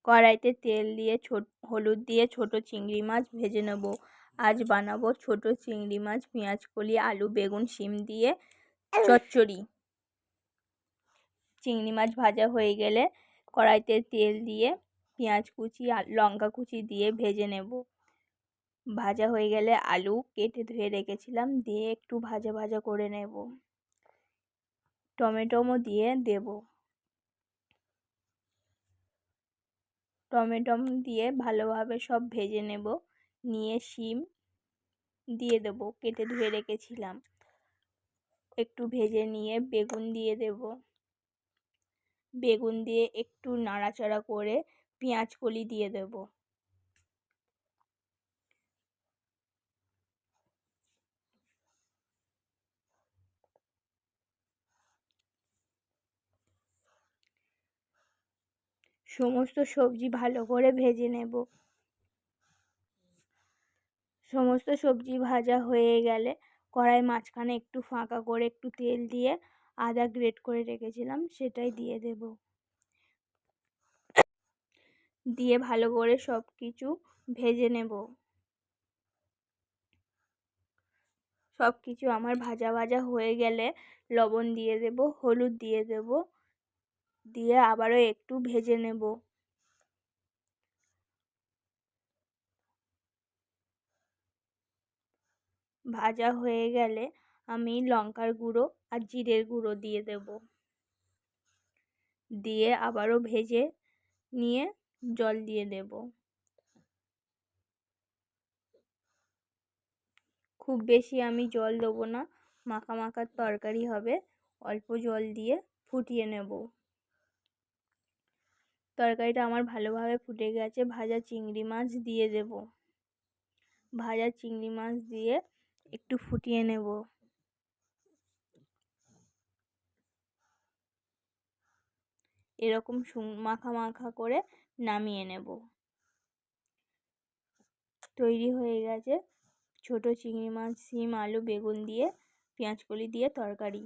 কড়াইতে তেল দিয়ে হলুদ দিয়ে ছোট চিংড়ি মাছ ভেজে নেব। আজ বানাবো ছোট চিংড়ি মাছ, পেঁয়াজ কলি, আলু, বেগুন, শিম দিয়ে চচ্চড়ি। চিংড়ি মাছ ভাজা হয়ে গেলে কড়াইতে তেল দিয়ে পেঁয়াজ কুচি আর লঙ্কা কুচি দিয়ে ভেজে নেব। ভাজা হয়ে গেলে আলু কেটে ধুয়ে রেখেছিলাম দিয়ে একটু ভাজা ভাজা করে নেব। টমেটোও দিয়ে দেব। টমেটো দিয়ে ভালোভাবে সব ভেজে নেব। নিয়ে শিম দিয়ে দেব, কেটে ধুয়ে রেখেছিলাম। একটু ভেজে নিয়ে বেগুন দিয়ে দেব। বেগুন দিয়ে একটু নাড়াচাড়া করে পেঁয়াজ কলি দিয়ে দেব। সমস্ত সবজি ভালো করে ভেজে নেব। সমস্ত সবজি ভাজা হয়ে গেলে কড়াই মাঝখানে একটু ফাঁকা করে একটু তেল দিয়ে আদা গ্রেট করে রেখেছিলাম সেটাই দিয়ে দেব। দিয়ে ভালো করে সব কিছু ভেজে নেব। সব কিছু আমার ভাজা ভাজা হয়ে গেলে লবণ দিয়ে দেব, হলুদ দিয়ে দেব, দিয়ে আবারও একটু ভেজে নেব। ভাজা হয়ে গেলে আমি লঙ্কার গুঁড়ো আর জিরের গুঁড়ো দিয়ে দেব। দিয়ে আবারও ভেজে নিয়ে জল দিয়ে দেব। খুব বেশি আমি জল দেবো না, মাখা মাখার তরকারি হবে। অল্প জল দিয়ে ফুটিয়ে নেব। তরকারিটা আমার ভালোভাবে ফুটে গেছে। ভাজা চিংড়ি মাছ দিয়ে দেব। ভাজা চিংড়ি মাছ দিয়ে একটু ফুটিয়ে নেব। এরকম মাখা মাখা করে নামিয়ে নেব। তৈরি হয়ে গেছে ছোট চিংড়ি মাছ, শিম, আলু, বেগুন দিয়ে পেঁয়াজ কলি দিয়ে তরকারি।